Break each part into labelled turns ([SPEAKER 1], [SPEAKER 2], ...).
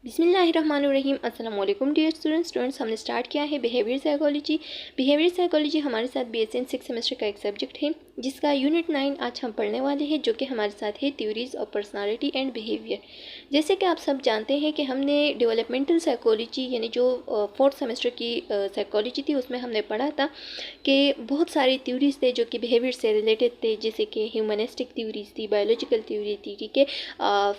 [SPEAKER 1] बिस्मिल्लाहिर्रहमानिर्रहीम। अस्सलाम वालेकुम डियर स्टूडेंट्स, हमने स्टार्ट किया है बिहेवियर साइकोलॉजी। बिहेवियर साइकोलॉजी हमारे साथ बीएसएन 6 सेमेस्टर का एक सब्जेक्ट है जिसका यूनिट 9 आज हम पढ़ने वाले हैं, जो कि हमारे साथ है theories of personality and behaviour. जैसे कि आप सब जानते हैं कि हमने डेवलपमेंटल साइकोलॉजी यानी जो 4th सेमेस्टर की साइकोलॉजी थी उसमें हमने पढ़ा था कि बहुत सारे थ्योरीज थे जो कि बिहेवियर से रिलेटेड थे, जैसे कि ह्यूमनिस्टिक थ्योरीज थी, बायोलॉजिकल थ्योरी थी, ठीक है,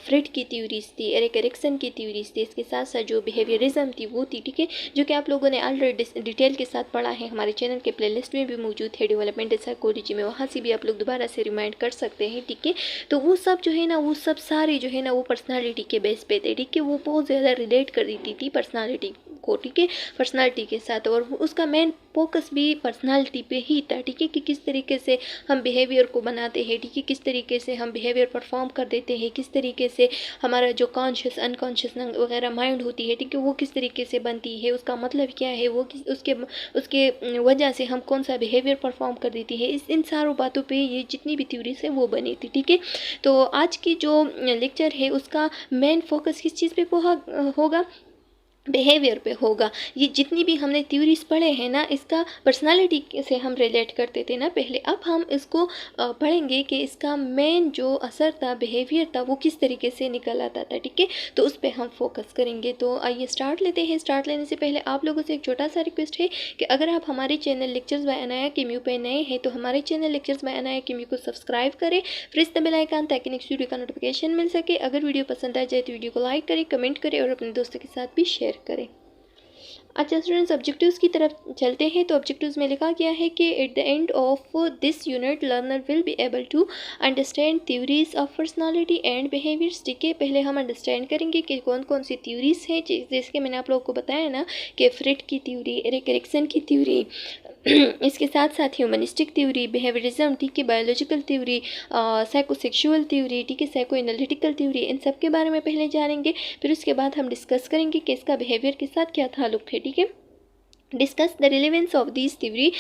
[SPEAKER 1] फ्रेड की थ्योरीज थी, एरिक एरिक्सन की थ्योरीज थी, इसके साथ साथ जो बिहेवियरिज्म थी वो थी, ठीक है, जो कि आप लोगों ने ऑलरेडी डिटेल के साथ पढ़ा है। हमारे चैनल के प्लेलिस्ट में भी मौजूद है डेवलपमेंटल साइकोलॉजी में, वहाँ से भी आप लोग दोबारा से रिमाइंड कर सकते हैं, ठीक है। तो वो सब जो है ना, वो सब सारे जो है ना वो पर्सनालिटी के बेस पे थे, ठीक है। वो बहुत ज़्यादा रिलेट कर देती थी पर्सनालिटी को, ठीक है, पर्सनालिटी के साथ, और उसका मेन फोकस भी पर्सनालिटी पे ही था, ठीक है, कि किस तरीके से हम बिहेवियर को बनाते हैं, ठीक है, किस तरीके से हम बिहेवियर परफॉर्म कर देते हैं, किस तरीके से हमारा जो कॉन्शियस अनकॉन्शियस वगैरह माइंड होती है, ठीक है, वो किस तरीके से बनती है, उसका मतलब क्या है, वो उसके उसके वजह से हम कौन सा बिहेवियर परफॉर्म कर देती है, इन सारों बातों पे ये जितनी भी थ्योरीज है वो बनी थी, ठीक है। तो आज की जो लेक्चर है उसका मेन फोकस किस चीज़ पे होगा, बिहेवियर पे होगा। ये जितनी भी हमने थ्योरीज पढ़े हैं ना, इसका पर्सनालिटी से हम रिलेट करते थे ना पहले, अब हम इसको पढ़ेंगे कि इसका मेन जो असर था, बिहेवियर था, वो किस तरीके से निकल आता था, ठीक है। तो उस पर हम फोकस करेंगे। तो आइए स्टार्ट लेते हैं। स्टार्ट लेने से पहले आप लोगों से एक छोटा सा रिक्वेस्ट है कि अगर आप हमारे चैनल लेक्चर्स बाय अनाया किम्यू पे नए हैं तो हमारे चैनल लेक्चर्स बाय अनाया किम्यू को सब्सक्राइब करें, प्रेस द बेल आइकन ताकि नेक्स्ट वीडियो का नोटिफिकेशन मिल सके। अगर वीडियो पसंद आ जाए तो वीडियो को लाइक करें, कमेंट करें और अपने दोस्तों के साथ भी शेयर करें। अच्छा स्टूडेंट्स, ऑब्जेक्टिव्स की तरफ चलते हैं। तो ऑब्जेक्टिव्स में लिखा गया है कि at the end of this unit learner will be able to understand theories of personality and behaviours, ठीक है। पहले हम अंडरस्टैंड करेंगे कि कौन कौन सी थ्योरीज हैं, जैसे मैंने आप लोगों को बताया ना कि फ्रेड की थ्योरी, एरिक एरिक्सन की थ्योरी, इसके साथ साथ ह्यूमनिस्टिक थ्योरी, बिहेवियरिज्म, ठीक है, बायोलॉजिकल थ्योरी, साइकोसेक्सुअल थ्योरी, ठीक है, साइको एनालिटिकल थ्योरी, इन सब के बारे में पहले जानेंगे। फिर उसके बाद हम डिस्कस करेंगे कि इसका बिहेवियर के साथ क्या ताल्लुक है, ठीक है। Discuss the relevance of this theory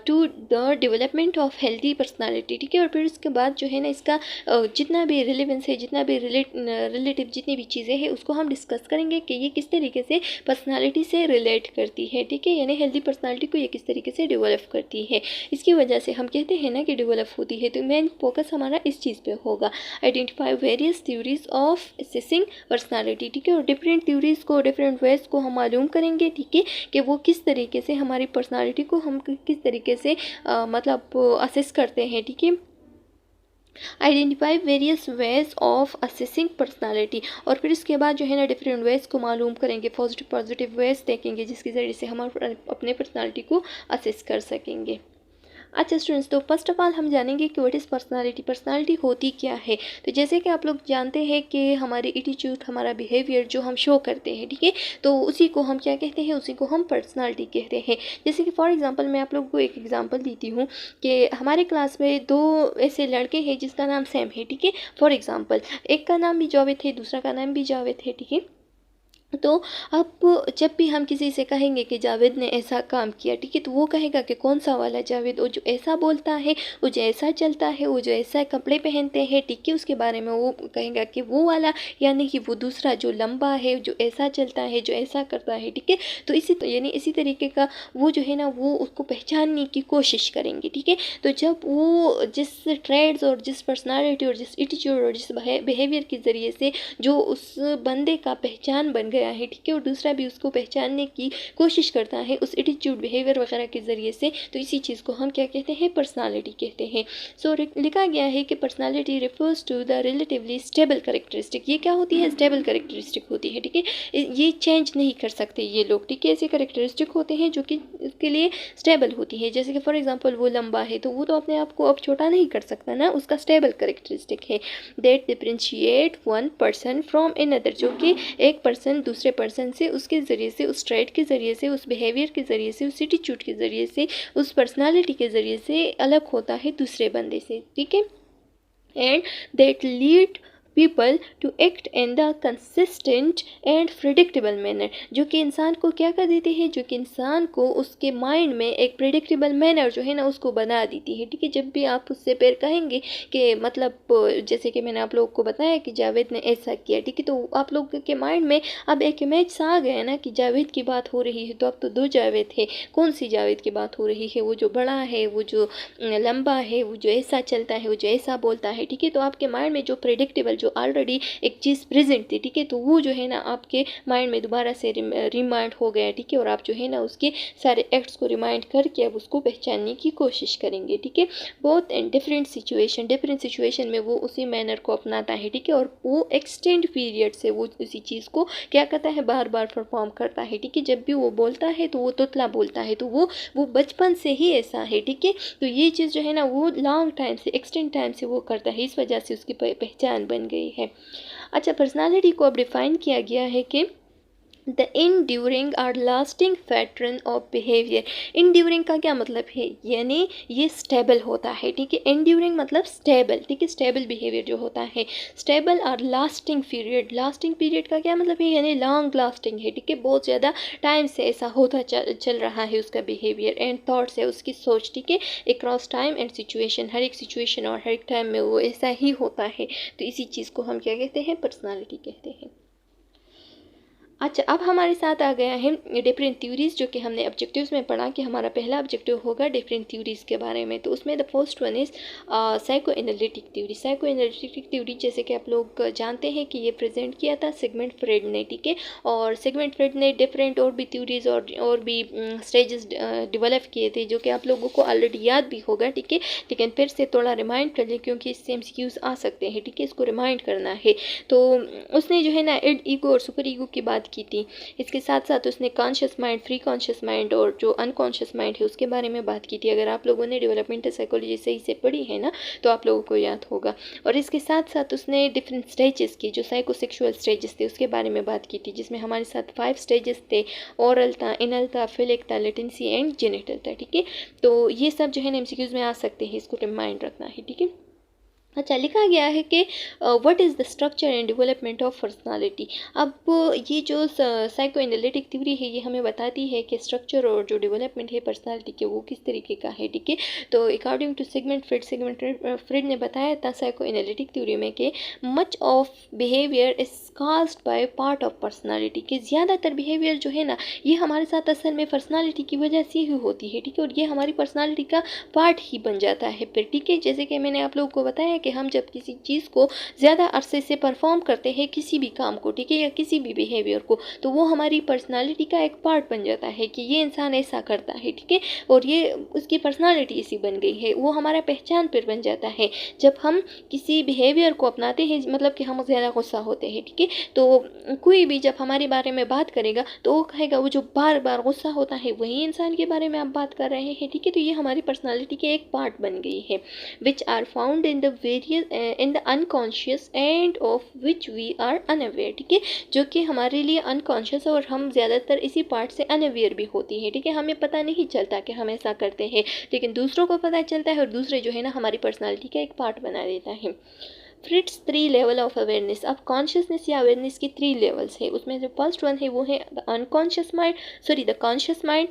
[SPEAKER 1] to the development of healthy personality, ठीक है। और फिर उसके बाद जो है ना इसका जितना भी रिलेवेंस है, जितना भी रिलेटिव जितनी भी चीज़ें हैं उसको हम डिस्कस करेंगे कि ये किस तरीके से पर्सनालिटी से रिलेट करती है, ठीक है, यानी हेल्दी पर्सनालिटी को ये किस तरीके से डेवलप करती है, इसकी वजह से हम कहते हैं ना कि डेवलप होती है। तो मेन फोकस हमारा इस चीज़ पे होगा। Identify various theories of assessing personality, ठीक है, और डिफरेंट थ्योरीज को, डिफरेंट वेज को हम मालूम करेंगे, ठीक है, कि वो किस तरीके से हमारी पर्सनालिटी को हम किस तरीके से मतलब असेस करते हैं, ठीक है। Identify various ways of assessing personality, और फिर इसके बाद जो है ना डिफरेंट वेज को मालूम करेंगे, पॉजिटिव वेज देखेंगे जिसके ज़रिए से हम अपने पर्सनालिटी को असेस कर सकेंगे। अच्छा स्टूडेंट्स, तो फर्स्ट ऑफ ऑल हम जानेंगे कि व्हाट इज़ पर्सनालिटी, पर्सनालिटी होती क्या है। तो जैसे कि आप लोग जानते हैं कि हमारे एटीट्यूड, हमारा बिहेवियर जो हम शो करते हैं, ठीक है, तो उसी को हम क्या कहते हैं, उसी को हम पर्सनालिटी कहते हैं। जैसे कि फॉर एग्जांपल मैं आप लोगों को एक एग्जांपल देती हूँ कि हमारे क्लास में दो ऐसे लड़के हैं जिसका नाम सैम है, ठीक है। फॉर एग्जांपल एक का नाम भी जावेद है, दूसरा का नाम भी जावेद है, ठीक है। तो अब जब भी हम किसी से कहेंगे कि जावेद ने ऐसा काम किया, ठीक है, तो वो कहेगा कि कौन सा वाला जावेद, वो जो ऐसा बोलता है, वो जो ऐसा चलता है, वो जो ऐसा कपड़े पहनते हैं, ठीक है, उसके बारे में वो कहेगा कि वो वाला, यानी कि वो दूसरा जो लंबा है, जो ऐसा चलता है, जो ऐसा करता है, ठीक है। तो यानी इसी तरीके का वो जो है ना वो उसको पहचानने की कोशिश करेंगे, ठीक है। तो जब वो जिस ट्रेड्स और जिस पर्सनालिटी और जिस एटीट्यूड और जिस बिहेवियर के ज़रिए से जो उस बंदे का पहचान बन गया है, ठीक है, और दूसरा भी उसको पहचानने की कोशिश करता है उस एटीट्यूड, बिहेवियर वगैरह के ज़रिए से, तो इसी चीज़ को हम क्या कहते हैं, पर्सनालिटी कहते हैं। सो लिखा गया है कि personality refers to the relatively stable characteristic. ये क्या होती है, स्टेबल करेक्टरिस्टिक होती है, ठीक है, ये चेंज नहीं कर सकते ये लोग, ठीक है, ऐसे करेक्टरिस्टिक होते हैं जो कि इसके लिए स्टेबल होती है। जैसे कि फॉर एग्जाम्पल वो लंबा है तो वो तो अपने आप को अब छोटा नहीं कर सकता ना, उसका स्टेबल करेक्टरिस्टिक है। That differentiate one person from another, जो कि एक पर्सन दूसरे पर्सन से उसके ज़रिए से, उस ट्रेड के ज़रिए से, उस बिहेवियर के ज़रिए से, उस एटीट्यूड के ज़रिए से, उस पर्सनालिटी के ज़रिए से अलग होता है दूसरे बंदे से, ठीक है। And that lead people to act in the consistent and predictable manner, जो कि इंसान को क्या कर देती है, जो कि इंसान को उसके माइंड में एक प्रिडिक्टेबल मैनर जो है ना उसको बना देती है। ठीक है, जब भी आप उससे फिर कहेंगे कि मतलब जैसे कि मैंने आप लोगों को बताया कि जावेद ने ऐसा किया, ठीक है, तो आप लोगों के माइंड में अब एक इमेज सा आ गया ना कि जावेद की बात हो रही है, तो अब तो दो जावेद है, कौन सी जावेद की बात हो रही है, वो जो बड़ा है, वो जो लंबा है, वो जो ऐसा चलता है, वो जो ऐसा बोलता है। ठीक है, तो आपके माइंड में जो प्रेडिक्टेबल जो ऑलरेडी एक चीज़ प्रेजेंट थी, ठीक है, तो वो जो है ना आपके माइंड में दोबारा से रिमाइंड हो गया। ठीक है, और आप जो है ना उसके सारे एक्ट्स को रिमाइंड करके अब उसको पहचानने की कोशिश करेंगे। ठीक है, बहुत डिफरेंट सिचुएशन में वो उसी मैनर को अपनाता है। ठीक है, और वो एक्सटेंड पीरियड से वो उसी चीज़ को क्या करता है, बार बार परफॉर्म करता है। ठीक है, जब भी वो बोलता है तो वो तोतला बोलता है, तो वो बचपन से ही ऐसा है। ठीक है, तो ये चीज़ जो है ना वो लॉन्ग टाइम से एक्सटेंड टाइम से वो करता है, इस वजह से उसकी पहचान बन गई है। अच्छा, पर्सनालिटी को अब डिफाइन किया गया है कि द इंड्यूरिंग और lasting pattern of behaviour. Enduring का क्या मतलब है, यानी ये स्टेबल होता है। ठीक है, इंड्यूरिंग मतलब स्टेबल। ठीक है, स्टेबल बिहेवियर जो होता है, स्टेबल और लास्टिंग पीरियड का क्या मतलब है, यानी लॉन्ग लास्टिंग है। ठीक है, बहुत ज़्यादा टाइम से ऐसा होता चल रहा है उसका बिहेवियर एंड थॉट्स है, उसकी सोच। ठीक है, अक्रॉस टाइम एंड सिचुएशन, हर एक सिचुएशन और हर एक टाइम में वो ऐसा ही होता है। तो इसी चीज़ को हम क्या कहते हैं, पर्सनालिटी कहते हैं। अच्छा, अब हमारे साथ आ गया है डिफरेंट थ्योरीज, जो कि हमने ऑब्जेक्टिव्स में पढ़ा कि हमारा पहला ऑब्जेक्टिव होगा डिफरेंट थ्योरीज के बारे में। तो उसमें the first one is psycho analytic theory. जैसे कि आप लोग जानते हैं कि ये प्रेजेंट किया था सिगमंड फ्रेड ने। ठीक है, और सिगमंड फ्रेड ने डिफरेंट और भी थ्योरीज और भी स्टेजेस डेवलप किए थे, जो कि आप लोगों को ऑलरेडी याद भी होगा। ठीक है, लेकिन फिर से थोड़ा रिमाइंड कर लें, क्योंकि इससे MCQs आ सकते हैं। ठीक है, इसको रिमाइंड करना है। तो उसने जो है ना ईगो और सुपर ईगो की बात की थी। इसके साथ साथ उसने conscious mind, free conscious mind और जो अनकॉन्शियस माइंड है उसके बारे में बात की थी। अगर आप लोगों ने डेवलपमेंटल साइकोलॉजी सही से पढ़ी है ना तो आप लोगों को याद होगा। और इसके साथ साथ उसने डिफरेंट स्टेजेस की, जो साइकोसेक्सुअल स्टेजेस थे उसके बारे में बात की थी, जिसमें हमारे साथ 5 स्टेजेस थे, ओरल था, इनल था, फिलिक था, लेटेंसी एंड जेनिटल था। ठीक है, तो ये सब जो है ना MCQs में आ सकते हैं, इसको रिमाइंड रखना है। ठीक है, अच्छा, लिखा गया है कि what is the structure and development of personality. अब ये जो साइको एनालिटिक थ्योरी है ये हमें बताती है कि स्ट्रक्चर और जो डेवलपमेंट है पर्सनालिटी के वो किस तरीके का है। ठीक है, तो अकॉर्डिंग टू सिगमंड फ्रेड ने बताया था साइको एनालिटिक थ्योरी में कि much of behaviour is caused by part of personality, कि ज़्यादातर बिहेवियर जो है ना ये हमारे साथ असल में पर्सनालिटी की वजह से ही होती है। ठीक है, और ये हमारी पर्सनालिटी का पार्ट ही बन जाता है फिर। ठीक है, जैसे कि मैंने आप लोगों को बताया कि हम जब किसी चीज़ को ज़्यादा अरसे से परफॉर्म करते हैं, किसी भी काम को, ठीक है, या किसी भी बिहेवियर को, तो वो हमारी पर्सनालिटी का एक पार्ट बन जाता है कि ये इंसान ऐसा करता है। ठीक है, और ये उसकी पर्सनालिटी ऐसी बन गई है, वो हमारा पहचान पर बन जाता है। जब हम किसी बिहेवियर को अपनाते हैं, मतलब कि हम ज़्यादा गुस्सा होते हैं, ठीक है, तो कोई भी जब हमारे बारे में बात करेगा तो वो कहेगा वो जो बार बार गुस्सा होता है वही इंसान के बारे में आप बात कर रहे हैं। ठीक है, तो ये हमारी पर्सनालिटी के एक पार्ट बन गई है, which are found in the various in the unconscious and of which we are unaware. ठीक है, जो कि हमारे लिए अनकॉन्शियस और हम ज़्यादातर इसी पार्ट से अनअवेयर भी होती है। ठीक है, हमें पता नहीं चलता कि हम ऐसा करते हैं, लेकिन दूसरों को पता चलता है और दूसरे जो है ना हमारी पर्सनालिटी का एक पार्ट बना देता है। फ्रिट्स 3 लेवल ऑफ अवेयरनेस। अब कॉन्शियसनेस या अवेयरनेस की 3 लेवल्स है, उसमें जो फर्स्ट वन है वो है the unconscious mind, sorry the conscious mind.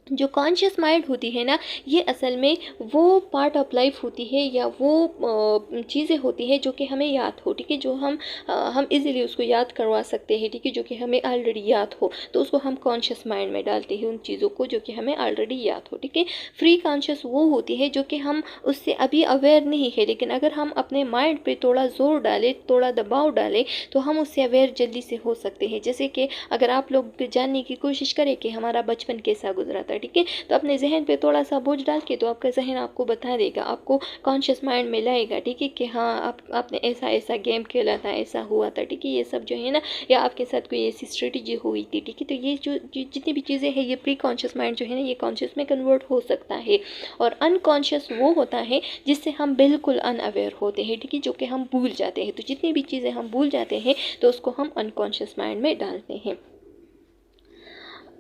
[SPEAKER 1] जो कॉन्शियस माइंड होती है ना ये असल में वो पार्ट ऑफ लाइफ होती है, या वो चीज़ें होती है जो कि हमें याद हो। ठीक है, जो हम इजीली उसको याद करवा सकते हैं। ठीक है, जो कि हमें ऑलरेडी याद हो तो उसको हम कॉन्शियस माइंड में डालते हैं, उन चीज़ों को जो कि हमें ऑलरेडी याद हो। ठीक है, फ्री कॉन्शियस वो होती है जो कि हम उससे अभी अवेयर नहीं है, लेकिन अगर हम अपने माइंड पे थोड़ा जोर डालें, थोड़ा दबाव डालें तो हम उससे अवेयर जल्दी से हो सकते हैं। जैसे कि अगर आप लोग जानने की कोशिश करें कि हमारा बचपन कैसा गुजरा था, ठीक है, तो अपने जहन पे थोड़ा सा बोझ डाल के तो आपका जहन आपको बता देगा, आपको कॉन्शियस माइंड में लाएगा। ठीक है, कि हाँ आपने ऐसा ऐसा गेम खेला था, ऐसा हुआ था। ठीक है, ये सब जो है ना, या आपके साथ कोई ऐसी स्ट्रेटेजी हुई थी। ठीक है, तो ये जो जितनी भी चीज़ें हैं ये प्री कॉन्शियस माइंड जो है ना ये कॉन्शियस में कन्वर्ट हो सकता है। और अनकॉन्शियस वो होता है जिससे हम बिल्कुल अनअवेयर होते हैं। ठीक है, जो कि हम भूल जाते हैं। तो जितनी भी चीज़ें हम भूल जाते हैं तो उसको हम अनकॉन्शियस माइंड में डालते हैं।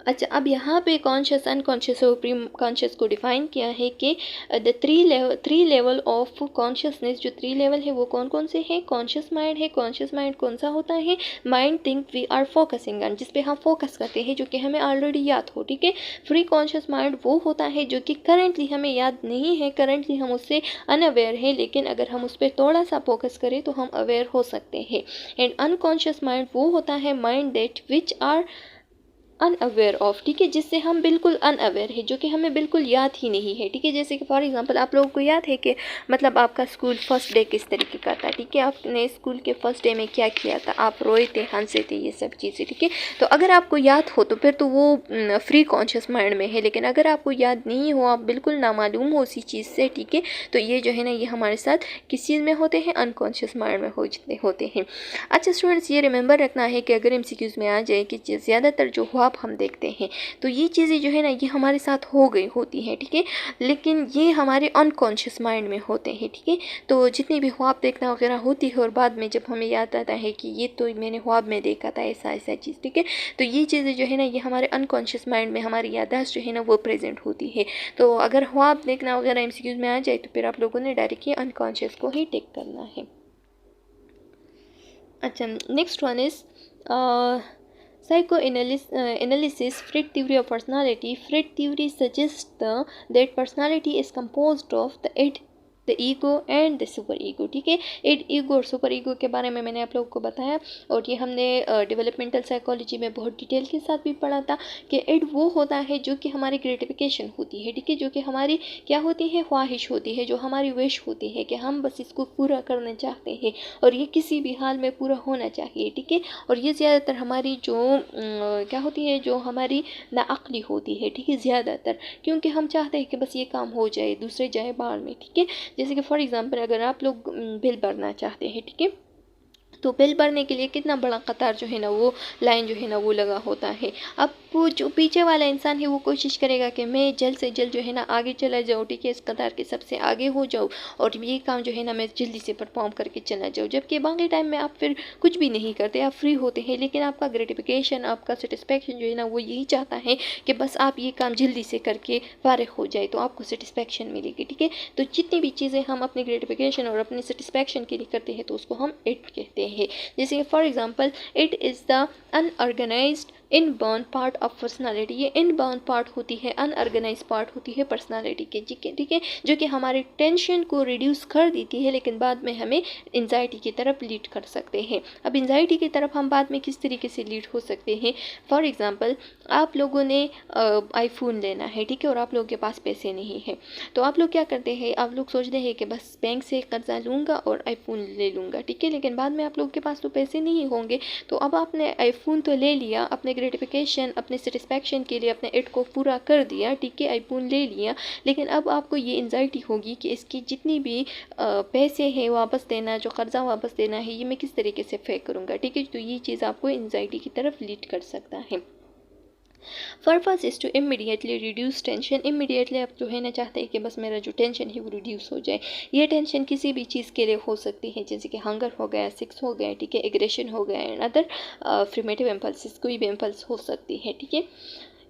[SPEAKER 1] अच्छा, अब यहाँ पे कॉन्शियस, अनकॉन्शियस और सुप्रीम कॉन्शियस को डिफाइन किया है कि the three level of consciousness, जो 3 लेवल है वो कौन कौन से हैं। कॉन्शियस माइंड है। कॉन्शियस माइंड कौन सा होता है? Mind think we are focusing on, जिस पे हम फोकस करते हैं, जो कि हमें ऑलरेडी याद हो, ठीक है। फ्री कॉन्शियस माइंड वो होता है जो कि करेंटली हमें याद नहीं है, करेंटली हम उससे अनअवेयर हैं, लेकिन अगर हम उस पर थोड़ा सा फोकस करें तो हम अवेयर हो सकते हैं। एंड अनकॉन्शियस माइंड वो होता है mind that which are unaware of, ठीक है, जिससे हम बिल्कुल अनअवेयर है, जो कि हमें बिल्कुल याद ही नहीं है, ठीक है। जैसे कि फॉर एग्जांपल आप लोगों को याद है कि मतलब आपका स्कूल फर्स्ट डे किस तरीके का था, ठीक है, आपने स्कूल के फर्स्ट डे में क्या किया था, आप रोए थे, हंसे थे, ये सब चीज़ें, ठीक है। तो अगर आपको याद हो तो फिर तो वो फ्री कॉन्शियस माइंड में है, लेकिन अगर आपको याद नहीं हो, आप बिल्कुल नामालूम हो उसी चीज़ से, ठीक है, तो ये जो है ना, ये हमारे साथ किस चीज़ में होते हैं? अनकॉन्शियस माइंड में होते हैं। अच्छा स्टूडेंट्स, ये रिमेंबर रखना है कि अगर MCQs में आ जाए कि ज़्यादातर जो ख्वाब हम देखते हैं, तो ये चीज़ें जो है ना, ये हमारे साथ हो गई होती हैं, ठीक है, लेकिन ये हमारे अनकॉन्शियस माइंड में होते हैं, ठीक है। तो जितनी भी ख्वाब देखना वगैरह होती है और बाद में जब हमें याद आता है कि ये तो मैंने ख्वाब में देखा था ऐसा ऐसा चीज़, ठीक है, तो ये चीज़ें जो है ना, ये हमारे अनकॉन्शियस माइंड में, हमारी याददाश्त जो है ना, वो प्रेजेंट होती है। तो अगर ख्वाब देखना वगैरह MCQs में आ जाए तो फिर आप लोगों ने डायरेक्टली अनकॉन्शियस को ही टेक करना है। अच्छा, next one is psychoanalysis. Fried theory of personality. Fried theory suggests that personality is composed of the id, the ego and the super ego, ठीक है। id, ईगो और सुपर ईगो के बारे में मैंने आप लोगों को बताया, और ये हमने डेवलपमेंटल साइकोलॉजी में बहुत डिटेल के साथ भी पढ़ा था कि id वो होता है जो कि हमारी ग्रेटिफिकेशन होती है, ठीक है, जो कि हमारी क्या होती है? ख्वाहिश होती है, जो हमारी विश होती है कि हम बस इसको पूरा करना चाहते हैं और ये किसी भी हाल में पूरा होना चाहिए, ठीक है। और ये ज़्यादातर हमारी जो क्या होती है, जो हमारी नाअक्ली होती है, ठीक है, ज़्यादातर, क्योंकि हम चाहते हैं कि बस ये काम हो जाए, दूसरे जाए बाहर में, ठीक है। जैसे कि फॉर एग्जांपल अगर आप लोग बिल भरना चाहते हैं, ठीक है, तो बिल भरने के लिए कितना बड़ा कतार जो है ना, वो लाइन जो है ना, वो लगा होता है। अब वो जो पीछे वाला इंसान है वो कोशिश करेगा कि मैं जल्द से जल्द जो है ना आगे चला जाऊँ, ठीक है, इस कतार के सबसे आगे हो जाऊँ और ये काम जो है ना मैं जल्दी से परफॉर्म करके चला जाऊँ, जबकि बाकी टाइम में आप फिर कुछ भी नहीं करते, आप फ्री होते हैं, लेकिन आपका ग्रेटिफिकेशन, आपका सेटिस्फेक्शन जो है ना, वो यही चाहता है कि बस आप ये काम जल्दी से करके फारिग हो जाए तो आपको सेटिस्फेक्शन मिलेगी, ठीक है। तो जितनी भी चीज़ें हम अपने ग्रेटिफिकेशन और अपने सेटिस्फेक्शन के लिए करते हैं तो उसको हम इट कहते हैं। जैसे for example, it is the unorganised inbound part of personality. ये इनबाउंड पार्ट होती है, अनऑर्गेनाइज पार्ट होती है पर्सनालिटी के, ठीक है, जो कि हमारे टेंशन को रिड्यूस कर देती है, लेकिन बाद में हमें एंजाइटी की तरफ लीड कर सकते हैं। अब एंजाइटी की तरफ हम बाद में किस तरीके से लीड हो सकते हैं? फॉर एग्जांपल, आप लोगों ने आईफोन लेना है, ठीक है, और आप लोगों के पास पैसे नहीं है, तो आप लोग क्या करते हैं? आप लोग सोचते हैं कि बस बैंक से कर्जा लूँगा और आईफोन ले लूँगा, ठीक है, लेकिन बाद में आप लोगों के पास तो पैसे नहीं होंगे। तो अब आपने आईफोन तो ले लिया, अपने ग्रेटिफिकेशन, अपने सेटिस्फैक्शन के लिए अपने इट को पूरा कर दिया, ठीक है, आईफोन ले लिया, लेकिन अब आपको ये एंजाइटी होगी कि इसकी जितनी भी पैसे हैं वापस देना, जो कर्जा वापस देना है, ये मैं किस तरीके से पे करूँगा, ठीक है। तो ये चीज़ आपको एंजाइटी की तरफ लीड कर सकता है। Purpose is to immediately reduce tension. Immediately आप जो है ना चाहते हैं कि बस मेरा जो टेंशन है वो रिड्यूस हो जाए। ये टेंशन किसी भी चीज़ के लिए हो सकती है, जैसे कि हंगर हो गया, सेक्स हो गया, ठीक है, एग्रेशन हो गया एंड अदर प्रिमिटिव इम्पल्स, कोई भी इम्पल्स हो सकती है, ठीक है।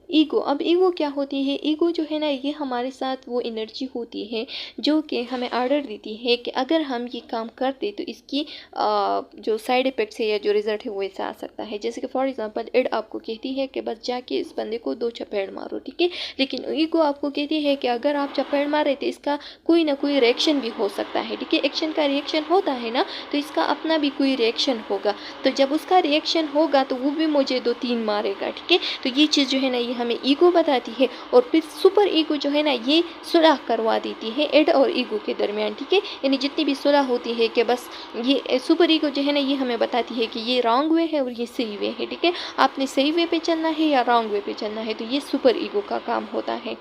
[SPEAKER 1] ईगो, अब ईगो क्या होती है? ईगो जो है ना, ये हमारे साथ वो एनर्जी होती है जो कि हमें ऑर्डर देती है कि अगर हम ये काम करते तो इसकी जो साइड इफ़ेक्ट्स है या जो रिज़ल्ट है वो ऐसा आ सकता है। जैसे कि फॉर एग्जांपल, इड आपको कहती है कि बस जाके इस बंदे को 2 चपेड़ मारो, ठीक है, लेकिन ईगो आपको कहती है कि अगर आप चपेड़ मारे तो इसका कोई ना कोई रिएक्शन भी हो सकता है, ठीक है। एक्शन का रिएक्शन होता है ना, तो इसका अपना भी कोई रिएक्शन होगा, तो जब उसका रिएक्शन होगा तो वो भी मुझे 2-3 मारेगा, ठीक है। तो ये चीज़ जो है ना, ये हमें ईगो बताती है। और फिर सुपर ईगो जो है ना, ये सुलह करवा देती है इड और ईगो के दरमियान, ठीक है, यानी जितनी भी सुलह होती है कि बस ये सुपर ईगो जो है ना, ये हमें बताती है कि ये रॉन्ग वे है और ये सही वे है, ठीक है, आपने सही वे पे चलना है या रॉन्ग वे पे चलना है, तो ये सुपर ईगो का काम होता है।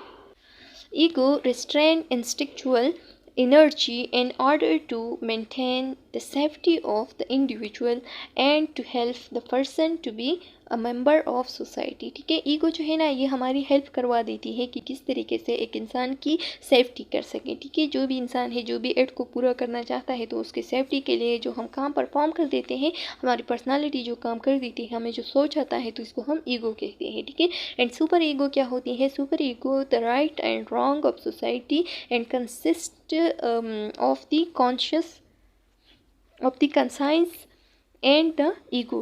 [SPEAKER 1] Ego restrain instinctual energy in order to maintain the safety of the individual and to help the person to be a member of society. ठीक है, ईगो जो है ना ये हमारी हेल्प करवा देती है कि किस तरीके से एक इंसान की सेफ्टी कर सके। ठीक है, जो भी इंसान है जो भी एड को पूरा करना चाहता है तो उसके सेफ्टी के लिए जो हम काम परफॉर्म कर देते हैं, हमारी पर्सनालिटी जो काम कर देती है, हमें जो सोच आता है, तो इसको हम ईगो कहते हैं। ठीक है, एंड सुपर ईगो क्या होती है? Super ego the right and wrong of society and consist of the conscious of the conscience and the ego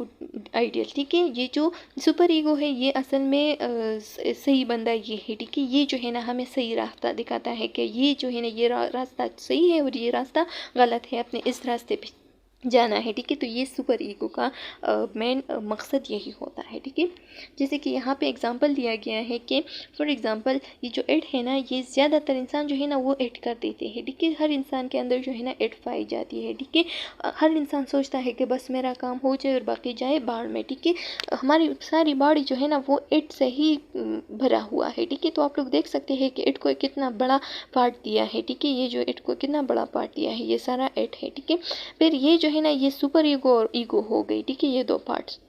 [SPEAKER 1] ideal. ठीक है, ये जो सुपर ईगो है ये असल में सही बंदा ये है। ठीक है, ये जो है ना हमें सही रास्ता दिखाता है कि ये जो है ना ये रास्ता सही है और ये रास्ता गलत है, अपने इस रास्ते पे जाना है। ठीक है, तो ये सुपर ईगो का मेन मकसद यही होता है। ठीक है, जैसे कि यहाँ पे एग्जांपल दिया गया है कि फॉर एग्जांपल ये जो एड है ना ये ज़्यादातर इंसान जो है ना वो एड कर देते हैं। ठीक है, हर इंसान के अंदर जो है ना एड पाई जाती है। ठीक है, हर इंसान सोचता है कि बस मेरा काम हो जाए और बाकी जाए बाढ़ में। ठीक है, हमारी सारी बॉडी जो है ना वो एड से ही भरा हुआ है। ठीक है, तो आप लोग देख सकते हैं कि एड को कितना बड़ा पार्ट दिया है। ठीक है, ये जो एड को कितना बड़ा पार्ट दिया है, ये सारा एड है। ठीक है, फिर ये जो है ना ये सुपर ईगो और ईगो हो गई। ठीक है, ये दो पार्ट्स।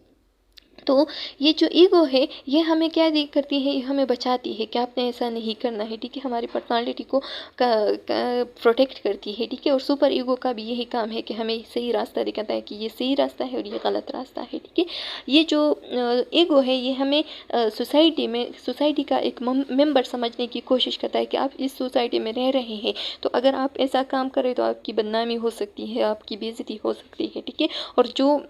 [SPEAKER 1] तो ये जो ईगो है ये हमें क्या करती है? ये हमें बचाती है कि आपने ऐसा नहीं करना है। ठीक है, हमारी पर्सनालिटी को प्रोटेक्ट करती है। ठीक है, और सुपर ईगो का भी यही काम है कि हमें सही रास्ता दिखाता है कि ये सही रास्ता है और ये गलत रास्ता है। ठीक है, ये जो ईगो है ये हमें सोसाइटी का एक मेंबर समझने की कोशिश करता है कि आप इस सोसाइटी में रह रहे हैं, तो अगर आप ऐसा काम करें तो आपकी बदनामी हो सकती है, आपकी बेइज्जती हो सकती है। ठीक है, और जो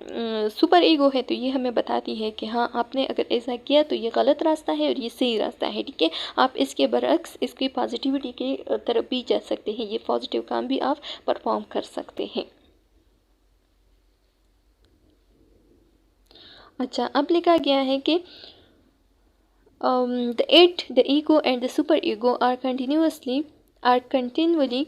[SPEAKER 1] सुपर ईगो है तो ये हमें बताती है कि हाँ आपने अगर ऐसा किया तो ये गलत रास्ता है और ये सही रास्ता है। ठीक है, आप इसके बरअक्स इसकी पॉजिटिविटी की तरफ भी जा सकते हैं, ये पॉजिटिव काम भी आप परफॉर्म कर सकते हैं। अच्छा, अब लिखा गया है कि the ego and the super ego are continually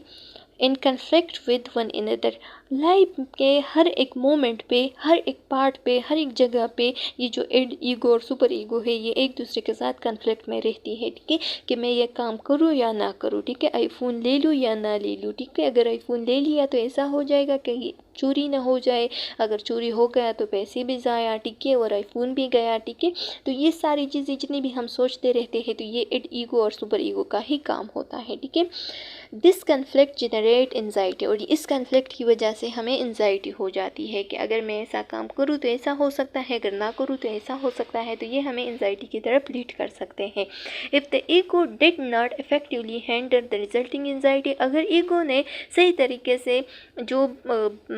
[SPEAKER 1] in conflict with one another. Life के हर एक मोमेंट पे, हर एक पार्ट पे, हर एक जगह पे ये जो ईगो और सुपर ईगो है ये एक दूसरे के साथ कन्फ्लिक्ट में रहती है। ठीक है, कि मैं ये काम करूँ या ना करूँ। ठीक है, आईफोन ले लूँ या ना ले लूँ। ठीक है, अगर आईफोन ले लिया तो ऐसा हो जाएगा कि चोरी ना हो जाए, अगर चोरी हो गया तो पैसे भी ज़ाया। ठीक है, और आईफोन भी गया। ठीक है, तो ये सारी चीज़ें जितनी भी हम सोचते रहते हैं तो ये ईगो और सुपर ईगो का ही काम होता है। ठीक है, दिस कन्फ्लिक्ट जनरेट एंजाइटी, और इस कन्फ्लिक्ट की वजह से हमें एंजाइटी हो जाती है कि अगर मैं ऐसा काम करूँ तो ऐसा हो सकता है, अगर ना करूँ तो ऐसा हो सकता है, तो ये हमें एंजाइटी की तरफ लीड कर सकते हैं। If the ego did not effectively handle the resulting anxiety, अगर ईगो ने सही तरीके से जो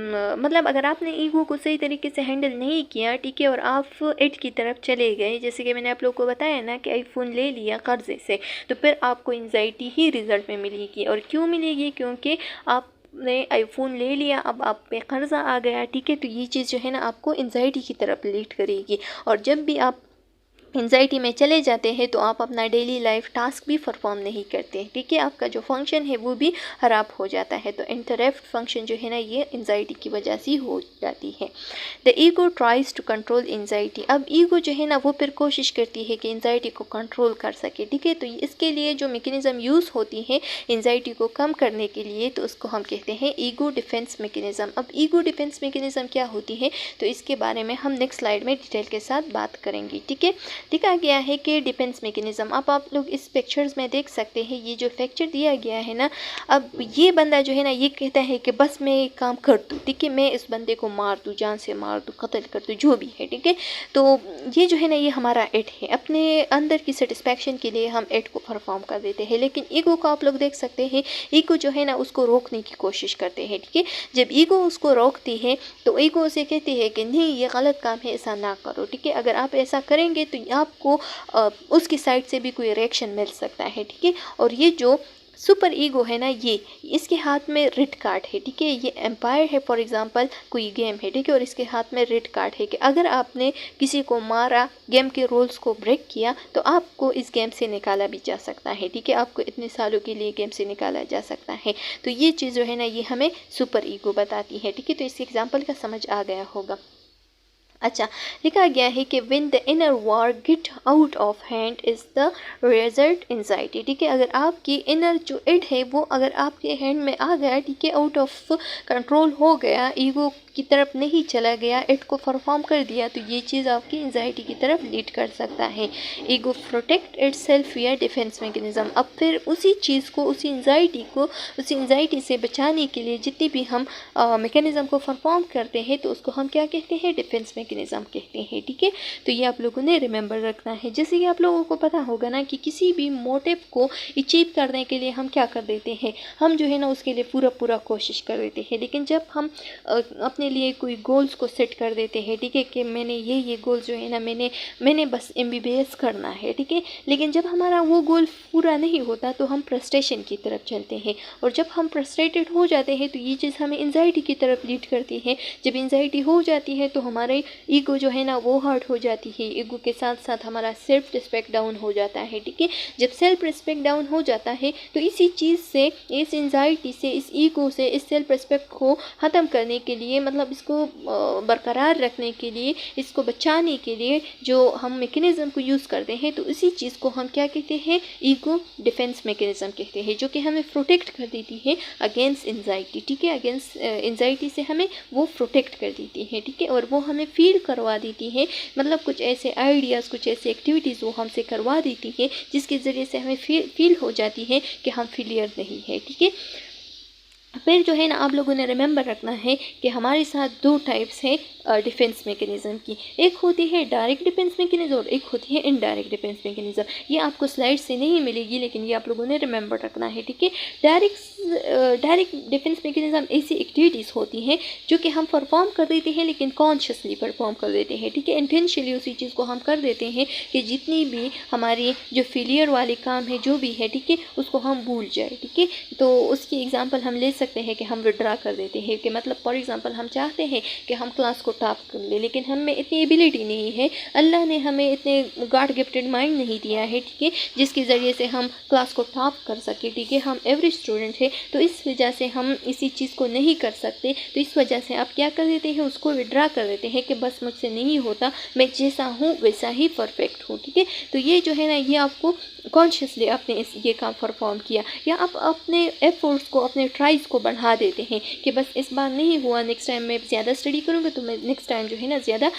[SPEAKER 1] मतलब अगर आपने ईगो को सही तरीके से हैंडल नहीं किया, ठीक है, और आप एड की तरफ चले गए, जैसे कि मैंने आप लोग को बताया ना कि आईफोन ले लिया कर्जे से, तो फिर आपको एंजाइटी ही रिजल्ट में मिलेगी। और क्यों मिलेगी? क्योंकि आपने आईफोन ले लिया, अब आप पे कर्जा आ गया। ठीक है, तो ये चीज़ जो है ना आपको एंजाइटी की तरफ लीड करेगी, और जब भी आप एंजाइटी में चले जाते हैं तो आप अपना डेली लाइफ टास्क भी परफॉर्म नहीं करते। ठीक है, आपका जो फंक्शन है वो भी ख़राब हो जाता है। तो इंटरप्ट फंक्शन जो है ना ये एंजाइटी की वजह से हो जाती है। The ego tries to control anxiety, अब ईगो जो है ना वो फिर कोशिश करती है कि एंजाइटी को कंट्रोल कर सके। ठीक है, तो इसके लिए जो मैकेनिज़्म यूज़ होती है एंजाइटी को कम करने के लिए, तो उसको हम कहते हैं ईगो डिफेंस मैकेनिज़्म। अब ईगो डिफेंस मैकेनिज़्म क्या होती है तो इसके बारे में हम नेक्स्ट स्लाइड में डिटेल के साथ बात करेंगे। ठीक है, दिखा गया है कि डिफेंस मैकेनिज्म, अब आप लोग इस पिक्चर्स में देख सकते हैं, ये जो पिक्चर दिया गया है ना, अब ये बंदा जो है ना ये कहता है कि बस मैं एक काम कर दूँ। ठीक है, मैं इस बंदे को मार दूँ, जान से मार दूँ, कत्ल कर दूँ, जो भी है। ठीक है, तो ये जो है ना ये हमारा एड है, अपने अंदर की सेटिस्फैक्शन के लिए हम एड को परफॉर्म कर देते हैं। लेकिन ईगो को आप लोग देख सकते हैं, ईगो जो है ना उसको रोकने की कोशिश करते हैं। ठीक है, जब ईगो उसको रोकती है तो ईगो उसे कहती है कि नहीं ये गलत काम है, ऐसा ना करो। ठीक है, अगर आप ऐसा करेंगे तो आपको उसकी साइड से भी कोई रिएक्शन मिल सकता है। ठीक है, और ये जो सुपर ईगो है ना ये इसके हाथ में रेड कार्ड है। ठीक है, ये एम्पायर है फॉर एग्जांपल कोई गेम है। ठीक है, और इसके हाथ में रेड कार्ड है कि अगर आपने किसी को मारा, गेम के रूल्स को ब्रेक किया, तो आपको इस गेम से निकाला भी जा सकता है। ठीक है, आपको इतने सालों के लिए गेम से निकाला जा सकता है। तो ये चीज़ जो है ना ये हमें सुपर ईगो बताती है। ठीक है, तो इस एग्जाम्पल का समझ आ गया होगा। अच्छा, लिखा गया है कि when the inner war get out of hand is the result anxiety. ठीक है, अगर आपकी इनर जो इड है वो अगर आपके हैंड में आ गया, ठीक है, आउट ऑफ कंट्रोल हो गया, ईगो की तरफ नहीं चला गया, इट को परफॉर्म कर दिया, तो ये चीज़ आपकी एंजाइटी की तरफ लीड कर सकता है। ईगो प्रोटेक्ट इट सेल्फ या डिफेंस मैकेनिज्म। अब फिर उसी चीज़ को, उसी एंजाइटी से बचाने के लिए जितनी भी हम मैकेनिज्म को परफॉर्म करते हैं तो उसको हम क्या कहते हैं, डिफेंस मैकेनिज्म कहते हैं। ठीक है, तो ये आप लोगों ने रिमेंबर रखना है। जैसे कि आप लोगों को पता होगा ना कि किसी भी मोटिव को अचीव करने के लिए हम क्या कर देते हैं, हम जो है ना उसके लिए पूरा कोशिश कर देते हैं। लेकिन जब हम अपने लिए कोई गोल्स को सेट कर देते हैं, ठीक है, कि मैंने ये गोल जो है ना मैंने बस MBBS करना है, ठीक है, लेकिन जब हमारा वो गोल पूरा नहीं होता तो हम फ्रस्ट्रेशन की तरफ चलते हैं, और जब हम फ्रस्ट्रेटेड हो जाते हैं तो ये चीज़ हमें एंजाइटी की तरफ लीड करती है। जब एंजाइटी हो जाती है तो हमारे ईगो जो है ना वो हर्ट हो जाती है, ईगो के साथ साथ हमारा सेल्फ रिस्पेक्ट डाउन हो जाता है। ठीक है, जब सेल्फ रिस्पेक्ट डाउन हो जाता है तो इसी चीज़ से, इस एंजाइटी से, इस ईगो से, इस सेल्फ रिस्पेक्ट को ख़त्म करने के लिए, मतलब इसको बरकरार रखने के लिए, इसको बचाने के लिए जो हम मैकेनिज्म को यूज़ करते हैं, तो इसी चीज़ को हम क्या कहते हैं, ईगो डिफेंस मैकेनिज्म कहते हैं, जो कि हमें प्रोटेक्ट कर देती है अगेंस्ट एंजाइटी। ठीक है, अगेंस्ट एंजाइटी से हमें वो प्रोटेक्ट कर देती है। ठीक है, और वो हमें फील करवा देती है, मतलब कुछ ऐसे आइडियाज़, कुछ ऐसे एक्टिविटीज़ वो हमसे करवा देती है जिसके ज़रिए से हमें फील हो जाती है कि हम फेलियर नहीं है। ठीक है, फिर जो है ना आप लोगों ने रिमेंबर रखना है कि हमारे साथ दो टाइप्स हैं डिफेंस मैकेनिज्म की। एक होती है डायरेक्ट डिफेंस मैकेनिज्म और एक होती है इनडायरेक्ट डिफेंस मैकेनिज्म। ये आपको स्लाइड से नहीं मिलेगी लेकिन ये आप लोगों ने रिमेंबर रखना है। ठीक है, डायरेक्ट डिफेंस मैकेनिज्म ऐसी एक्टिविटीज़ होती हैं जो कि हम परफॉर्म कर देते हैं लेकिन कॉन्शियसली परफॉर्म कर देते हैं। ठीक है, इंटेंशनली उसी चीज़ को हम कर देते हैं कि जितनी भी हमारी जो फेलियर वाले काम है जो भी है, ठीक है, उसको हम भूल जाए। ठीक है, तो उसकी एग्जांपल हम ले सकते हैं कि हम विड्रा कर देते हैं कि मतलब फॉर एग्जांपल हम चाहते हैं कि हम क्लास को टॉप कर ले, लेकिन हमें इतनी एबिलिटी नहीं है, अल्लाह ने हमें इतने गॉड गिफ्टेड माइंड नहीं दिया है, ठीक है, जिसके ज़रिए से हम क्लास को टॉप कर सके। ठीक है, हम एवरेज स्टूडेंट है, तो इस वजह से हम इसी चीज़ को नहीं कर सकते, तो इस वजह से आप क्या कर देते हैं, उसको विड्रा कर देते हैं कि बस मुझसे नहीं होता, मैं जैसा हूँ वैसा ही परफेक्ट हूँ। ठीक है, तो ये जो है ना ये आपको कॉन्शियसली आपने ये काम परफॉर्म किया, या आप अपने एफर्ट्स को, अपने ट्राइज को बढ़ा देते हैं कि बस इस बार नहीं हुआ, नेक्स्ट टाइम मैं ज़्यादा स्टडी करूँगा तो मैं नेक्स्ट टाइम जो है ना ज़्यादा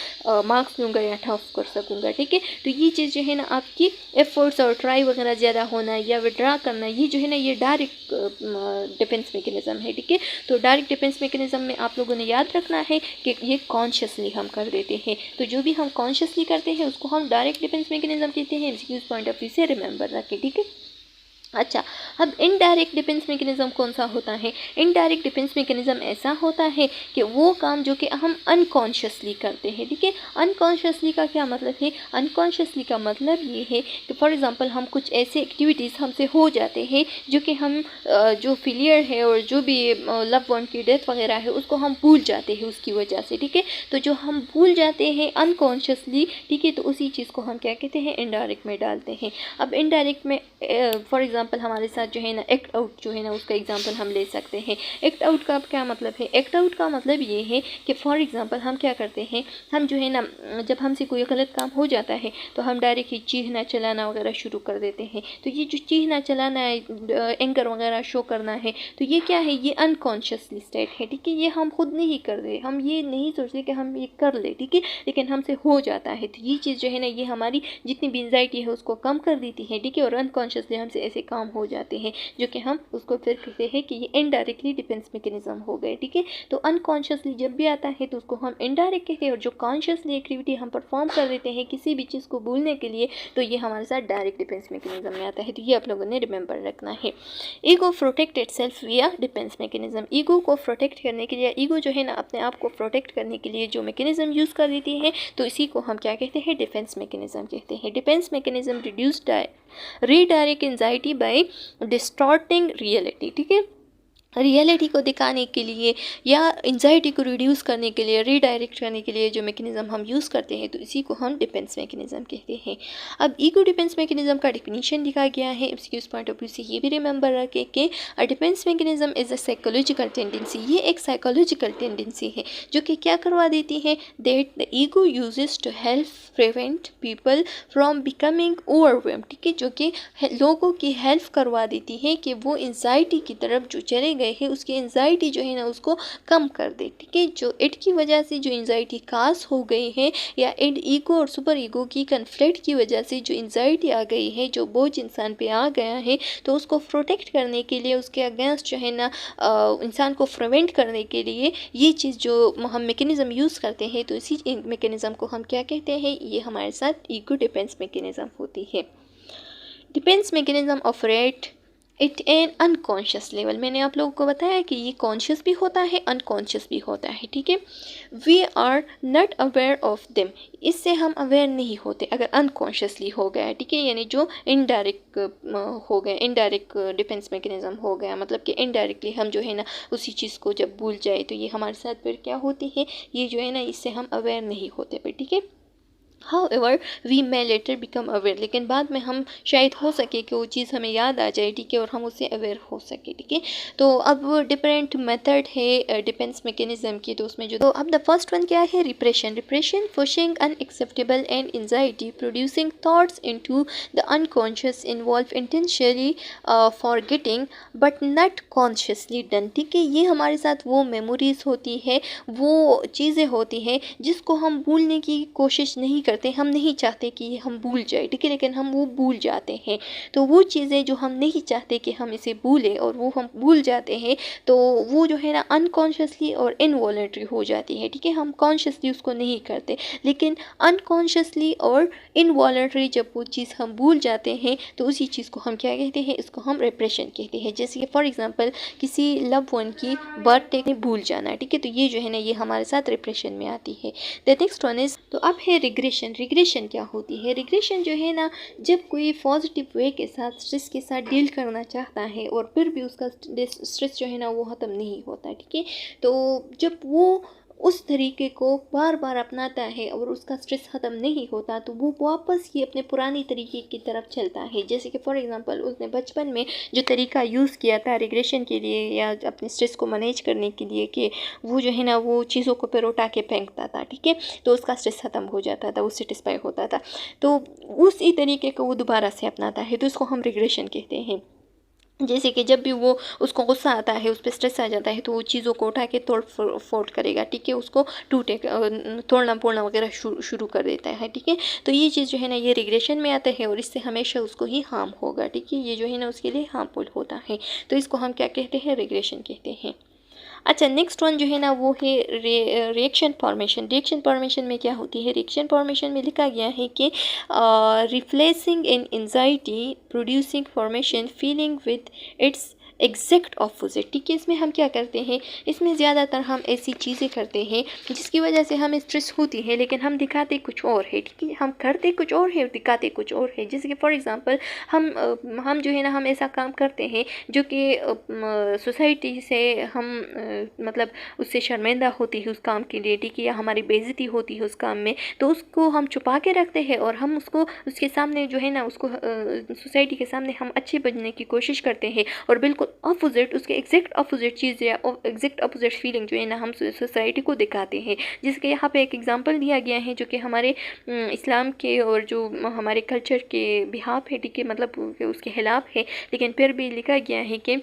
[SPEAKER 1] मार्क्स लूँगा या टॉप कर सकूँगा। ठीक है, तो ये चीज़ जो है ना आपकी एफर्ट्स और ट्राई वगैरह ज़्यादा होना या विड्रा करना, ये जो है ना ये डायरेक्ट डिफेंस मैकेनिज्म है। ठीक है, तो डायरेक्ट डिफेंस मैकेनिज्म में आप लोगों ने याद रखना है कि ये कॉन्शियसली हम कर देते हैं, तो जो भी हम कॉन्शियसली करते हैं उसको हम डायरेक्ट डिफेंस मैकेनिज्म कहते हैं। MCQs पॉइंट ऑफ व्यू से रिमेंबर रखें। ठीक है, अच्छा, अब इनडायरेक्ट डिफेंस मैकेनिज्म कौन सा होता है? इनडायरेक्ट डिफेंस मैकेनिज्म ऐसा होता है कि वो काम जो कि हम अनकॉन्शियसली करते हैं। ठीक है, अनकॉन्शियसली का क्या मतलब है? अनकॉन्शियसली का मतलब ये है कि फॉर एग्जांपल हम कुछ ऐसे एक्टिविटीज़ हमसे हो जाते हैं जो कि हम जो फेलियर है और जो भी लव वन की डेथ वगैरह है उसको हम भूल जाते हैं उसकी वजह से। ठीक है, तो जो हम भूल जाते हैं अनकॉन्शियसली, ठीक है, तो उसी चीज़ को हम क्या कहते हैं, इनडायरेक्ट में डालते हैं। अब इनडायरेक्ट में फॉर एग्जांपल हमारे साथ जो है ना एक्ट आउट जो है ना उसका एग्जांपल हम ले सकते हैं। एक्ट आउट का क्या मतलब है? एक्ट आउट का मतलब ये है कि फॉर एग्जांपल हम क्या करते हैं, हम जो है ना जब हमसे कोई गलत काम हो जाता है तो हम डायरेक्ट ही चीखना चलाना वगैरह शुरू कर देते हैं। तो ये जो चीखना चलाना है, एंगर वगैरह शो करना है, तो ये क्या है, ये अनकॉन्शियसली स्टेट है। ठीक है, ये हम खुद नहीं कर रहे, हम ये नहीं सोचते कि हम ये कर ले, ठीक है, लेकिन हमसे हो जाता है। तो ये चीज़ जो है ना ये हमारी जितनी भी एंजाइटी है उसको कम कर देती है। ठीक है, और अनकॉन्शियसली हमसे ऐसे काम हो जाते हैं जो कि हम उसको फिर कहते हैं कि ये इनडायरेक्टली डिफेंस मैकेनिज्म हो गए। ठीक है, तो अनकॉन्शियसली जब भी आता है तो उसको हम इनडायरेक्ट कहते हैं, और जो कॉन्शियसली एक्टिविटी हम परफॉर्म कर देते हैं किसी भी चीज़ को भूलने के लिए, तो ये हमारे साथ डायरेक्ट डिफेंस मैकेनिज्म में आता है। तो ये आप लोगों ने रिमेंबर रखना है। ईगो प्रोटेक्ट इटसेल्फ विया डिफेंस मैकेनिज्म। ईगो को प्रोटेक्ट करने के लिए, ईगो जो है ना अपने आप को प्रोटेक्ट करने के लिए जो मैकेनिज्म यूज़ कर देती है, तो इसी को हम क्या कहते हैं, डिफेंस मैकेनिज्म कहते हैं। Defence mechanism reduce redirect anxiety by distorting reality. ठीक है, रियलिटी को दिखाने के लिए या एंजाइटी को रिड्यूस करने के लिए, रीडायरेक्ट करने के लिए जो मैकेनिज़्म हम यूज़ करते हैं, तो इसी को हम डिफेंस मैकेनिज़्म कहते हैं। अब ईगो डिफेंस मैकेनिज़्म का डेफिनेशन लिखा गया है। इसके उस पॉइंट ऑफ व्यू से ये भी रिमेंबर रखें कि a defence mechanism is a psychological tendency. ये एक साइकोलॉजिकल टेंडेंसी है जो कि क्या करवा देती है, that the ego uses to help prevent people from becoming overwhelmed. ठीक है, जो कि लोगों की हेल्प करवा देती है कि वो एंजाइटी की तरफ जो चले गए हैं, उसकी एंजाइटी जो है ना उसको कम कर दे। ठीक है, जो इड की वजह से जो एंजाइटी काज हो गई है, या इड ईगो और सुपर ईगो की कन्फ्लिक्ट की वजह से जो एंजाइटी आ गई है, जो बोझ इंसान पे आ गया है, तो उसको प्रोटेक्ट करने के लिए, उसके अगेंस्ट जो है ना इंसान को प्रिवेंट करने के लिए ये चीज़ जो हम मैकेनिज़्म यूज़ करते हैं, तो इसी मैकेनिज़्म को हम क्या कहते हैं, ये हमारे साथ ईगो डिफेंस मैकेनिज़्म होती है। Defence mechanism operate it N unconscious level. मैंने आप लोगों को बताया कि ये कॉन्शियस भी होता है, अनकॉन्शियस भी होता है। ठीक है, we are not aware of them. इससे हम अवेयर नहीं होते अगर अनकॉन्शियसली हो गया। ठीक है, यानी जो इनडायरेक्ट हो गया, इनडायरेक्ट डिफेंस मैकेनिज्म हो गया, मतलब कि इनडायरेक्टली हम जो है ना उसी चीज़ को जब भूल जाए, तो ये हमारे साथ फिर क्या होती है, ये जो है ना इससे हम अवेयर नहीं होते फिर। ठीक है, However, we may later become aware। लेकिन बाद में हम शायद हो सके कि वो चीज़ हमें याद आ जाए। ठीक है, और हम उससे अवेयर हो सके। ठीक है, तो अब डिफरेंट मेथड है डिफेंस मैकेनिज्म की। तो उसमें जो, तो अब द फर्स्ट वन क्या है, repression. Repression pushing unacceptable and anxiety producing thoughts into the unconscious involve intentionally forgetting but not consciously done. ठीक है, ये हमारे साथ वो मेमोरीज होती है, वो चीज़ें होती हैं जिसको हम भूलने की कोशिश नहीं करते, हम नहीं चाहते कि हम भूल जाए। ठीक है, लेकिन हम वो भूल जाते हैं। तो वो चीज़ें जो हम नहीं चाहते कि हम इसे भूलें और वो हम भूल जाते हैं, तो वो जो है ना अनकॉन्शियसली और इनवॉलेंट्री हो जाती है। ठीक है, हम कॉन्शियसली उसको नहीं करते, लेकिन अनकॉन्शियसली और इनवॉलेंट्री जब वो चीज़ हम भूल जाते हैं, तो उसी चीज़ को हम क्या कहते हैं, इसको हम रिप्रेशन कहते हैं। जैसे कि फॉर एग्जांपल किसी लव वन की बर्थडे भूल जाना। ठीक है, तो ये जो है ना ये हमारे साथ रिप्रेशन में आती है। द नेक्स्ट वन इज, तो अब है रिग्रेशन। रिग्रेशन क्या होती है, रिग्रेशन जो है ना जब कोई पॉजिटिव वे के साथ, स्ट्रेस के साथ डील करना चाहता है और फिर भी उसका स्ट्रेस जो है ना वो ख़त्म नहीं होता। ठीक है, तो जब वो उस तरीके को बार बार अपनाता है और उसका स्ट्रेस ख़त्म नहीं होता, तो वो वापस ये अपने पुरानी तरीके की तरफ चलता है। जैसे कि फॉर एग्जांपल उसने बचपन में जो तरीका यूज़ किया था रिग्रेशन के लिए या अपने स्ट्रेस को मैनेज करने के लिए, कि वो जो है ना वो चीज़ों को फिर उठा के फेंकता था। ठीक है, तो उसका स्ट्रेस ख़त्म हो जाता था, वो सेटिस्फाई होता था। तो उसी तरीके को वो दोबारा से अपनाता है, तो इसको हम रिग्रेशन कहते हैं। जैसे कि जब भी वो उसको गुस्सा आता है, उस पर स्ट्रेस आ जाता है, तो वो चीज़ों को उठा के तोड़ फोड़ करेगा। ठीक है, उसको टूटे तोड़ना फोड़ना वगैरह शुरू कर देता है। ठीक है, तो ये चीज़ जो है ना ये रिग्रेशन में आता है और इससे हमेशा उसको ही हार्म होगा। ठीक है, ये जो है ना उसके लिए हार्मफुल होता है, तो इसको हम क्या कहते हैं, रिग्रेशन कहते हैं। अच्छा, नेक्स्ट वन जो है ना वो है रिएक्शन फॉर्मेशन। रिएक्शन फॉर्मेशन में क्या होती है, रिएक्शन फॉर्मेशन में लिखा गया है कि replacing in anxiety producing formation feeling with its exact opposite. ठीक है, इसमें हम क्या करते हैं, इसमें ज़्यादातर हम ऐसी चीज़ें करते हैं जिसकी वजह से हमें स्ट्रेस होती है, लेकिन हम दिखाते कुछ और है। ठीक है, हम करते कुछ और है, दिखाते कुछ और है। जैसे कि फॉर एग्जांपल हम जो है ना हम ऐसा काम करते हैं जो कि सोसाइटी से हम मतलब उससे शर्मिंदा होती है उस काम के लिए। ठीक है, या हमारी बेइज्जती होती है उस काम में, तो उसको हम छुपा के रखते हैं और हम उसको उसके सामने जो है ना उसको सोसाइटी के सामने हम अच्छे बनने की कोशिश करते हैं, और बिल्कुल अपोजिट, उसके एग्जैक्ट अपोजिट चीज़ या एग्जैक्ट अपोजिट फीलिंग जो है ना हम सोसाइटी को दिखाते हैं। जिसके यहाँ पे एक एग्जांपल दिया गया है जो कि हमारे इस्लाम के और जो हमारे कल्चर के बिहाफ है। ठीक है, मतलब उसके खिलाफ है, लेकिन फिर भी लिखा गया है कि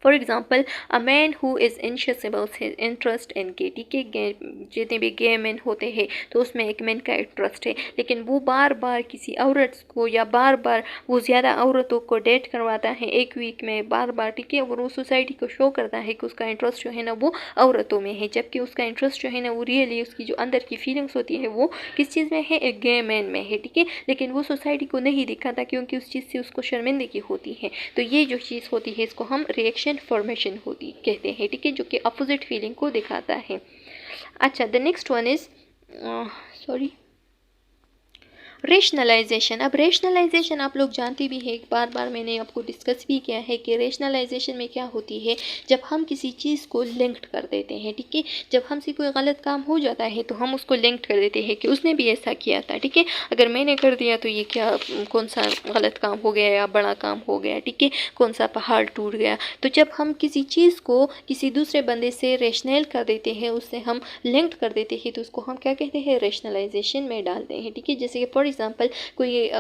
[SPEAKER 1] for example a man who is anxious about his interest in gay. ठीक है, जितने भी गे मैन होते हैं तो उसमें एक मैन का इंटरेस्ट है, लेकिन वो बार बार किसी औरत को या बार बार वो ज़्यादा औरतों को डेट करवाता है एक वीक में बार बार। ठीक है, और वो सोसाइटी को शो करता है कि उसका इंटरेस्ट जो है ना वो औरतों में है, जबकि उसका इंटरेस्ट जो है ना वो रियली उसकी जो अंदर की फीलिंग्स होती है वो किस चीज़ में है, एक गे मैन में है। ठीक है, लेकिन वो सोसाइटी को नहीं दिखाता क्योंकि उस चीज़ से उसको शर्मिंदगी होती है। तो ये जो चीज़ होती है इसको हम रिएक्शन फॉर्मेशन होती कहते हैं। ठीक है, जो कि अपोजिट फीलिंग को दिखाता है। अच्छा, the next one is sorry rationalisation. अब रेशनलाइजेशन आप लोग जानते भी हैं, बार बार मैंने आपको डिस्कस भी किया है कि रेशनलाइजेशन में क्या होती है, जब हम किसी चीज़ को लिंक्ड कर देते हैं, ठीक है। जब हमसे कोई गलत काम हो जाता है तो हम उसको लिंक्ड कर देते हैं कि उसने भी ऐसा किया था, ठीक है। अगर मैंने कर दिया तो ये क्या कौन सा गलत काम हो गया या बड़ा काम हो गया, ठीक है, कौन सा पहाड़ टूट गया। तो जब हम किसी चीज़ को किसी दूसरे बंदे से रेशनल कर देते हैं, उससे हम लिंक्ड कर देते हैं, तो उसको हम क्या कहते हैं, रेशनलाइजेशन में डालते हैं, ठीक है। जैसे कि फॉर एग्जांपल कोई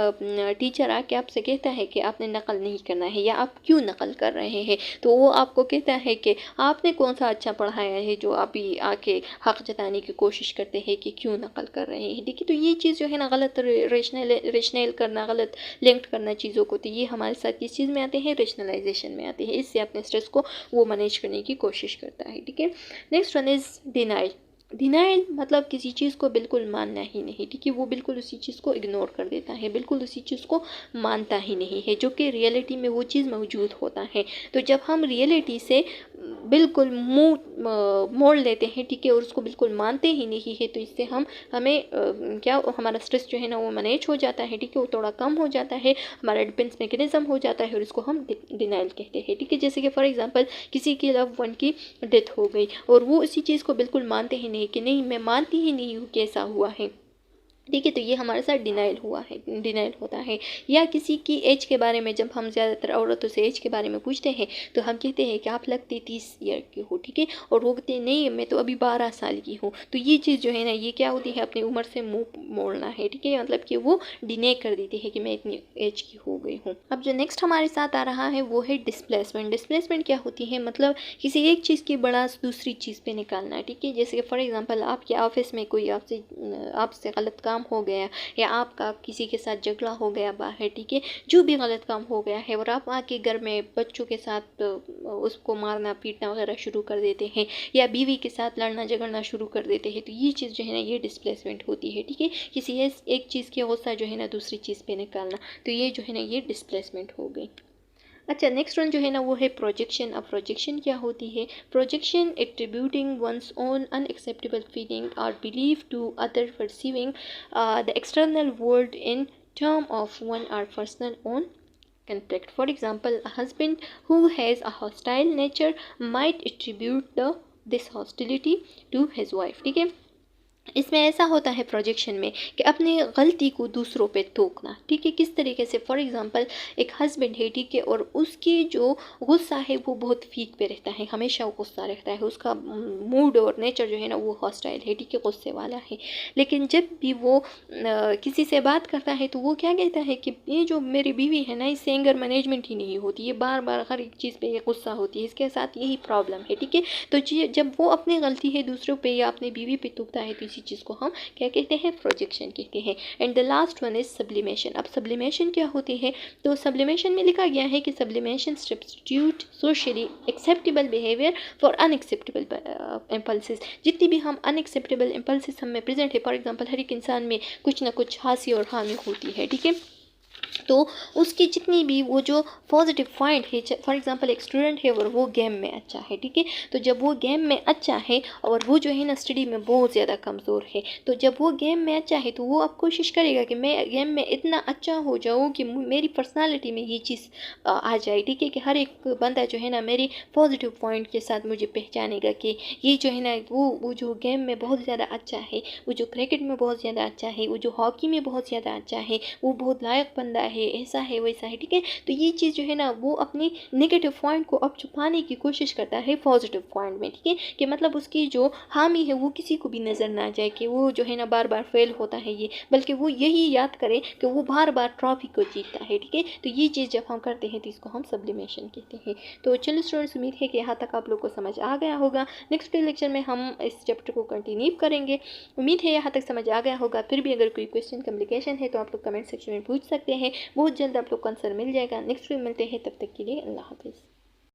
[SPEAKER 1] टीचर आके आपसे कहता है कि आपने नकल नहीं करना है या आप क्यों नकल कर रहे हैं, तो वो आपको कहता है कि आपने कौन सा अच्छा पढ़ाया है जो आप ही आके हक जताने की कोशिश करते हैं कि क्यों नकल कर रहे हैं, ठीक है। तो ये चीज़ जो है ना गलत रेशनल करना, गलत लिंक्ड करना चीज़ों को, तो ये हमारे साथ किस चीज़ में आते हैं, रेशनलाइजेशन में आते हैं। इससे अपने स्ट्रेस को वो मैनेज करने की कोशिश करता है, ठीक है। Next one is denial. Denial मतलब किसी चीज़ को बिल्कुल मानना ही नहीं, ठीक है। वो बिल्कुल उसी चीज़ को इग्नोर कर देता है, बिल्कुल उसी चीज़ को मानता ही नहीं है, जो कि रियलिटी में वो चीज़ मौजूद होता है। तो जब हम रियलिटी से बिल्कुल मुंह मोड़ लेते हैं, ठीक है, और उसको बिल्कुल मानते ही नहीं है, तो इससे हमें क्या हमारा स्ट्रेस जो है ना वो मैनेज हो जाता है, ठीक है, वो थोड़ा कम हो जाता है, हमारा डिफेंस मैकेनिज्म हो जाता है और इसको हम डिनाइल कहते हैं, ठीक है। जैसे कि फॉर एग्जांपल किसी की लव वन की डेथ हो गई और वो इसी चीज़ को बिल्कुल मानते ही नहीं कि नहीं मैं मानती ही नहीं हूँ कि ऐसा हुआ है, ठीक है। तो ये हमारे साथ डिनाइल हुआ है, डिनाइल होता है। या किसी की एज के बारे में जब हम ज़्यादातर औरतों से एज के बारे में पूछते हैं तो हम कहते हैं कि आप लगते 30 ईयर की हो, ठीक है, और वो कहते नहीं मैं तो अभी 12 साल की हूँ। तो ये चीज़ जो है ना ये क्या होती है, अपनी उम्र से मुँह मोड़ना है, ठीक है, मतलब कि वो डिने कर देती है कि मैं इतनी एज की हो गई हूँ। अब जो नेक्स्ट हमारे साथ आ रहा है वो है डिस्प्लेसमेंट। डिस्प्लेसमेंट क्या होती है, मतलब किसी एक चीज़ की बड़ा दूसरी चीज़ पे निकालना है, ठीक है। जैसे कि फॉर एग्जांपल आपके ऑफिस में कोई आपसे गलत काम हो गया या आपका किसी के साथ झगड़ा हो गया बाहर, ठीक है, जो भी गलत काम हो गया है और आप आके घर में बच्चों के साथ उसको मारना पीटना वगैरह शुरू कर देते हैं या बीवी के साथ लड़ना झगड़ना शुरू कर देते हैं, तो ये चीज़ जो है ना ये डिस्प्लेसमेंट होती है, ठीक है। किसी एक चीज़ की गुस्सा जो है ना दूसरी चीज़ पे निकालना, तो ये जो है ना ये डिस्प्लेसमेंट हो गई। अच्छा, नेक्स्ट वन जो है ना वो है प्रोजेक्शन। अब प्रोजेक्शन क्या होती है, projection attributing one's own unacceptable feeling और believe to other perceiving the external world in term of one or personal own conflict. For example, a husband who has a hostile nature might attribute this hostility to his wife, ठीक है। इसमें ऐसा होता है projection में कि अपनी गलती को दूसरों पे थोपना, ठीक है। किस तरीके से, फॉर एग्जांपल एक हस्बैंड है, ठीक है, और उसकी जो गुस्सा है वो बहुत फीक पे रहता है, हमेशा वो गुस्सा रहता है, उसका मूड और नेचर जो है ना वो हॉस्टाइल है, ठीक है, गुस्से वाला है। लेकिन जब भी वो किसी से बात करता है तो वो क्या कहता है कि ये जो मेरी बीवी है ना इससे एंगर मैनेजमेंट ही नहीं होती, ये बार बार हर एक चीज़ पे ये गुस्सा होती है, इसके साथ यही प्रॉब्लम है, ठीक है। तो जब वो अपनी गलती है दूसरों पे या अपनी बीवी पे थोपता है तो इसी चीज़ को हम क्या कहते हैं, प्रोजेक्शन कहते हैं। And the last one is sublimation. अब सब्लिमेशन क्या होती है, तो सब्लिमेशन में लिखा गया है कि sublimation substitute socially acceptable behaviour for unacceptable impulses. जितनी भी हम अनएक्सेप्टेबल इम्पल्सिस हम में प्रेजेंट है, फॉर एग्जांपल हर एक इंसान में कुछ ना कुछ हासी और हामी होती है, ठीक है, तो उसकी जितनी भी वो जो पॉजिटिव पॉइंट है, फॉर एग्जांपल एक स्टूडेंट है और वो गेम में अच्छा है, ठीक है, तो जब वो गेम में अच्छा है और वो जो है ना स्टडी में बहुत ज़्यादा कमज़ोर है, तो जब वो गेम में अच्छा है तो वो अब कोशिश करेगा कि मैं गेम में इतना अच्छा हो जाऊँ कि मेरी पर्सनालिटी में ये चीज़ आ जाए, ठीक है, कि हर एक बंदा जो है ना मेरी पॉजिटिव पॉइंट के साथ मुझे पहचानेगा कि ये जो है ना वो जो गेम में बहुत ज़्यादा अच्छा है, वो जो क्रिकेट में बहुत ज़्यादा अच्छा है, वो जो हॉकी में बहुत ज़्यादा अच्छा है, वो बहुत लायक बंदा है, ऐसा है वैसा है, ठीक है। तो ये चीज़ जो है ना वो अपनी नेगेटिव पॉइंट को अब छुपाने की कोशिश करता है पॉजिटिव पॉइंट में, ठीक है, कि मतलब उसकी जो हामी है वो किसी को भी नज़र ना जाए कि वो जो है ना बार बार फेल होता है ये, बल्कि वो यही याद करे कि वो बार बार ट्रॉफी को जीतता है, ठीक है। तो ये चीज़ जब हम करते हैं तो इसको हम सब्लिमेशन कहते हैं। तो चलो स्टूडेंट्स, उम्मीद है कि यहाँ तक आप लोग को समझ आ गया होगा। नेक्स्ट लेक्चर में हम इस चैप्टर को कंटिन्यू करेंगे। उम्मीद है यहाँ तक समझ आ गया होगा। फिर भी अगर कोई क्वेश्चन कम्युनिकेशन है तो आप लोग कमेंट सेक्शन में पूछ सकते हैं, बहुत जल्द आप लोग को आंसर मिल जाएगा। नेक्स्ट वीक मिलते हैं, तब तक के लिए अल्लाह हाफिज़।